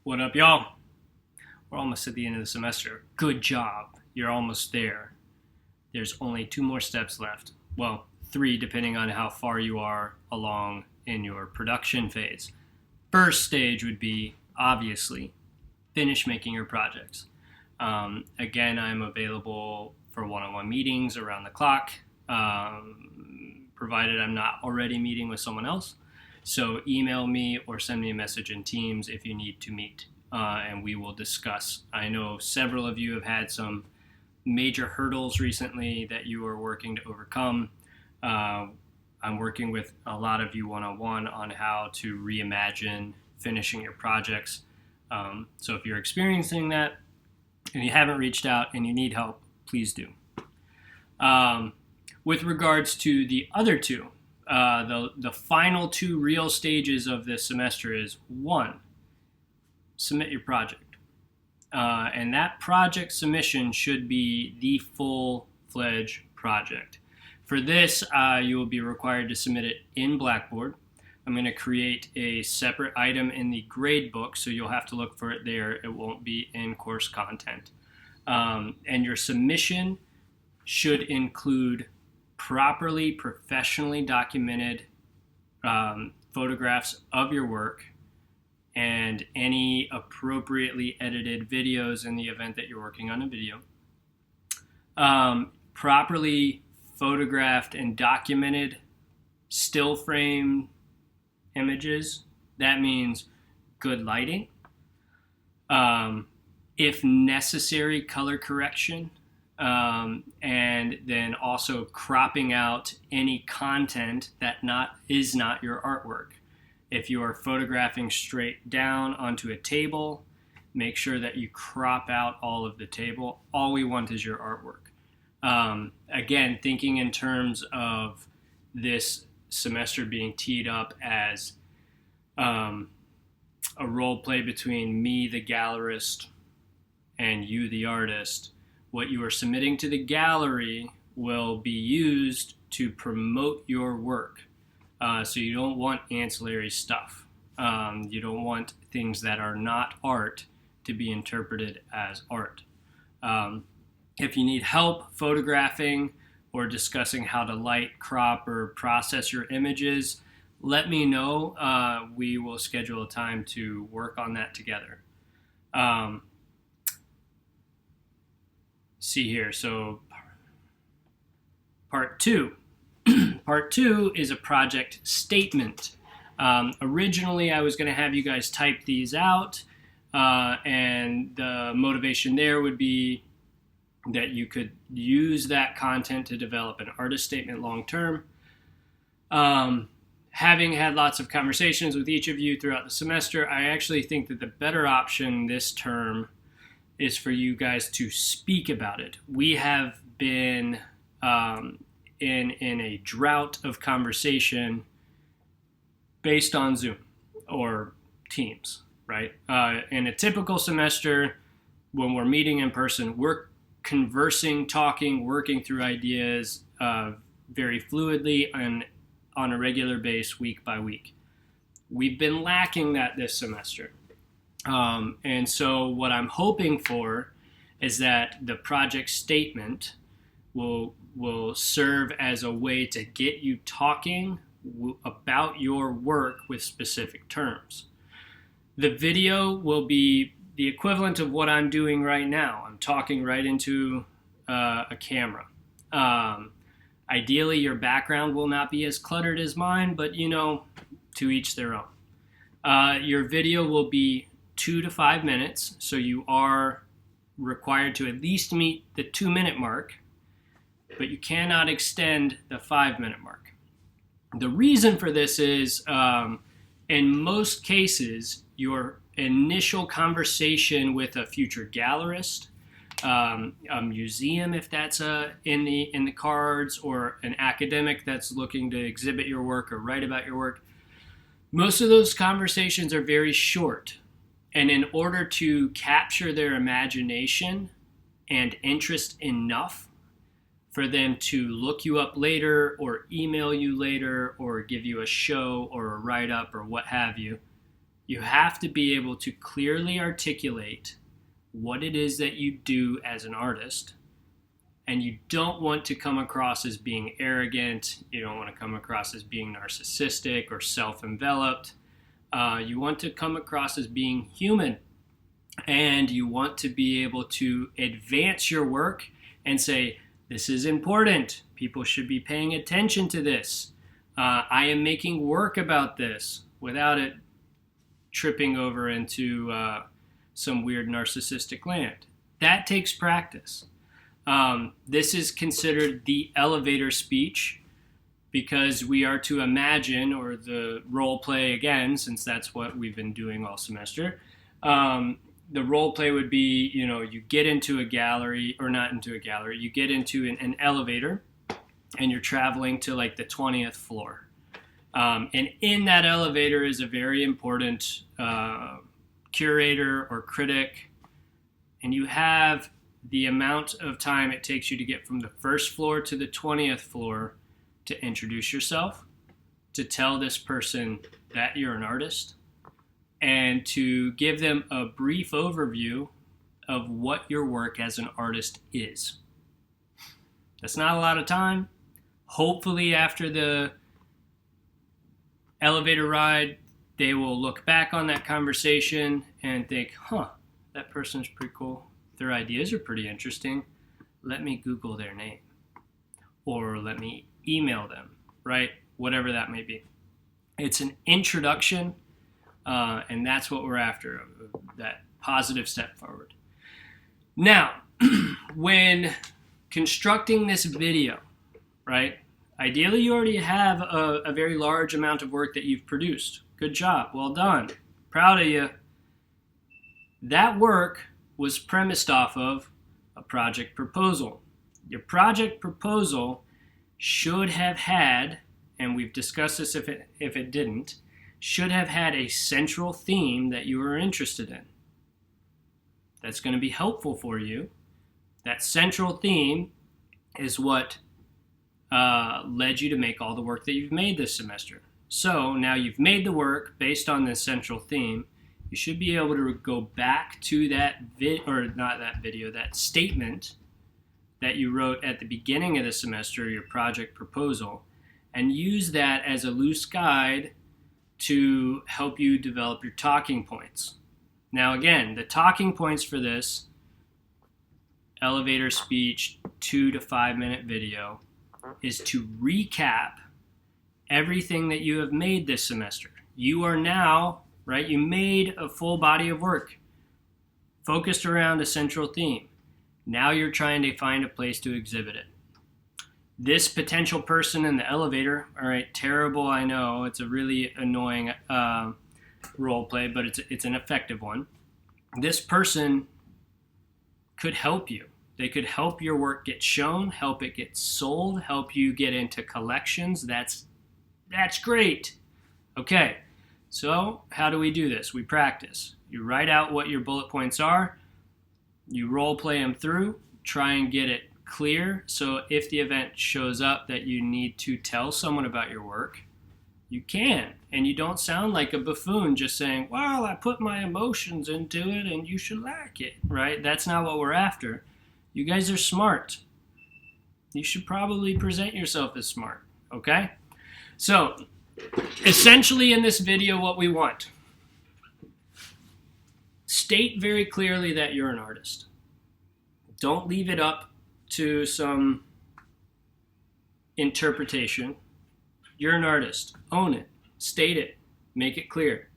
What up, y'all? We're almost at the end of the semester. Good job. You're almost there. There's only 2 more steps left. Well, 3 depending on how far you are along in your production phase. First stage would be, obviously, finish making your projects. Again, I'm available for one-on-one meetings around the clock, provided I'm not already meeting with someone else. So email me or send me a message in Teams if you need to meet, and we will discuss. I know several of you have had some major hurdles recently that you are working to overcome. I'm working with a lot of you one-on-one on how to reimagine finishing your projects. So if you're experiencing that and you haven't reached out and you need help, please do. With regards to the other 2, the final 2 real stages of this semester is 1, submit your project. And that project submission should be the full-fledged project. For this, you will be required to submit it in Blackboard. I'm going to create a separate item in the grade book, so you'll have to look for it there. It won't be in course content. And your submission should include properly, professionally documented photographs of your work and any appropriately edited videos in the event that you're working on a video. Properly photographed and documented still frame images. That means good lighting. If necessary, color correction. And then also cropping out any content that is not your artwork. If you are photographing straight down onto a table, make sure that you crop out all of the table. All we want is your artwork. Again, thinking in terms of this semester being teed up as a role play between me, the gallerist, and you, the artist. What you are submitting to the gallery will be used to promote your work. So you don't want ancillary stuff. You don't want things that are not art to be interpreted as art. If you need help photographing or discussing how to light, crop, or process your images, let me know. We will schedule a time to work on that together. See here, so part 2. Part 2 is a project statement. Originally, I was going to have you guys type these out, and the motivation there would be that you could use that content to develop an artist statement long term. Having had lots of conversations with each of you throughout the semester, I actually think that the better option this term is for you guys to speak about it. We have been in a drought of conversation based on Zoom or Teams, right? In a typical semester, when we're meeting in person, we're conversing, talking, working through ideas very fluidly and on a regular basis, week by week. We've been lacking that this semester. And so what I'm hoping for is that the project statement will serve as a way to get you talking about your work with specific terms. The video will be the equivalent of what I'm doing right now. I'm talking right into a camera. Ideally, your background will not be as cluttered as mine, but to each their own. Your video will be 2 to 5 minutes, so you are required to at least meet the 2-minute mark, but you cannot extend the 5-minute mark. The reason for this is, in most cases, your initial conversation with a future gallerist, a museum if that's in the cards, or an academic that's looking to exhibit your work or write about your work, most of those conversations are very short. And in order to capture their imagination and interest enough for them to look you up later or email you later or give you a show or a write-up or what have you, You have to be able to clearly articulate what it is that you do as an artist. And you don't want to come across as being arrogant. You don't want to come across as being narcissistic or self-enveloped. You want to come across as being human. And you want to be able to advance your work and say, this is important. People should be paying attention to this. I am making work about this, without it tripping over into some weird narcissistic land. That takes practice. This is considered the elevator speech, because we are to imagine, or the role play again, since that's what we've been doing all semester. The role play would be, you get into a gallery, or not into a gallery, you get into an elevator, and you're traveling to like the 20th floor. And in that elevator is a very important curator or critic, and you have the amount of time it takes you to get from the first floor to the 20th floor to introduce yourself, to tell this person that you're an artist, and to give them a brief overview of what your work as an artist is. That's not a lot of time. Hopefully after the elevator ride, they will look back on that conversation and think, that person's pretty cool. Their ideas are pretty interesting. Let me Google their name. Or let me email them, right? Whatever that may be. It's an introduction, and that's what we're after, that positive step forward. Now, when constructing this video, right? Ideally, you already have a very large amount of work that you've produced. Good job. Well done. Proud of you. That work was premised off of a project proposal. Your project proposal should have had, and we've discussed this if it didn't, should have had a central theme that you were interested in. That's going to be helpful for you. That central theme is what led you to make all the work that you've made this semester. So now you've made the work based on this central theme. You should be able to go back to that that statement that you wrote at the beginning of the semester, your project proposal, and use that as a loose guide to help you develop your talking points. Now again, the talking points for this elevator speech 2 to 5 minute video is to recap everything that you have made this semester. You are now, right, you made a full body of work focused around a central theme. Now you're trying to find a place to exhibit it. This potential person in the elevator, all right, terrible, I know, it's a really annoying role play, but it's an effective one. This person could help you. They could help your work get shown, help it get sold, help you get into collections. That's great. Okay, so how do we do this? We practice. You write out what your bullet points are. You role play them through. Try and get it clear. So if the event shows up that you need to tell someone about your work, you can. And you don't sound like a buffoon just saying, well, I put my emotions into it and you should like it, right? That's not what we're after. You guys are smart. You should probably present yourself as smart, okay? So, essentially in this video, what we want: state very clearly that you're an artist. Don't leave it up to some interpretation. You're an artist. Own it. State it. Make it clear.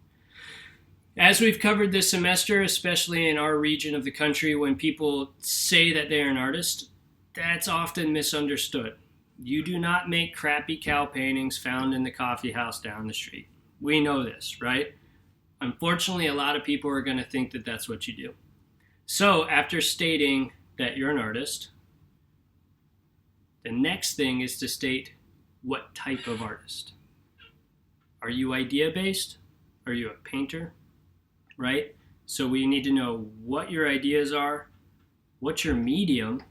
As we've covered this semester, especially in our region of the country, when people say that they're an artist, that's often misunderstood. You do not make crappy cow paintings found in the coffee house down the street. We know this, right? Unfortunately, a lot of people are going to think that that's what you do. So after stating that you're an artist, the next thing is to state what type of artist. Are you idea-based? Are you a painter? Right? So we need to know what your ideas are, what's your medium,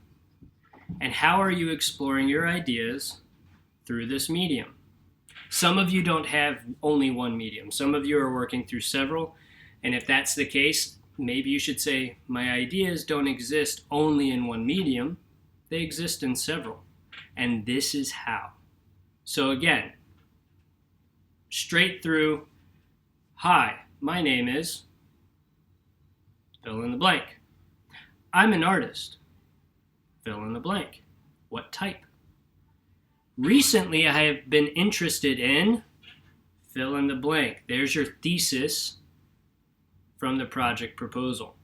and how are you exploring your ideas through this medium. Some of you don't have only one medium. Some of you are working through several. And if that's the case, maybe you should say, my ideas don't exist only in one medium. They exist in several. And this is how. So again, straight through, hi, my name is, fill in the blank. I'm an artist, fill in the blank. What type? Recently, I have been interested in, fill in the blank. There's your thesis from the project proposal.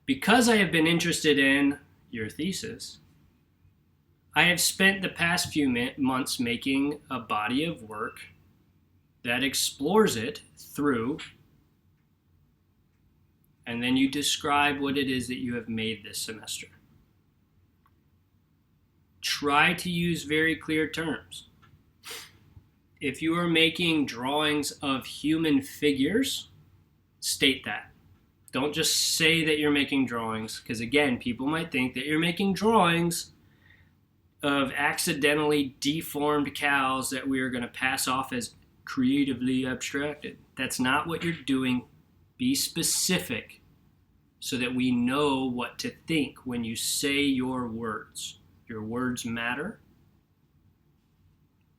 Because I have been interested in your thesis, I have spent the past few months making a body of work that explores it through, and then you describe what it is that you have made this semester. Try to use very clear terms. If you are making drawings of human figures, state that. Don't just say that you're making drawings, because again, people might think that you're making drawings of accidentally deformed cows that we are going to pass off as creatively abstracted. That's not what you're doing. Be specific so that we know what to think when you say your words. Your words matter.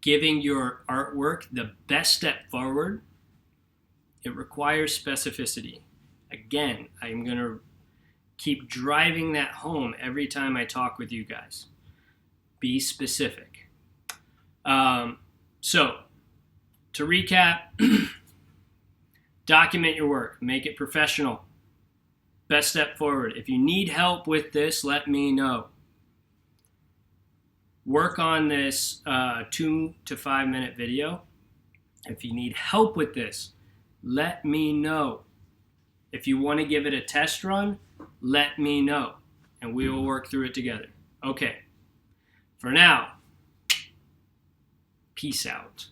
Giving your artwork the best step forward, it requires specificity. Again, I'm going to keep driving that home every time I talk with you guys. Be specific. So, to recap, document your work. Make it professional. Best step forward. If you need help with this, let me know. Work on this 2 to 5 minute video. If you need help with this, let me know. If you want to give it a test run, let me know, and we will work through it together. Okay. For now, peace out.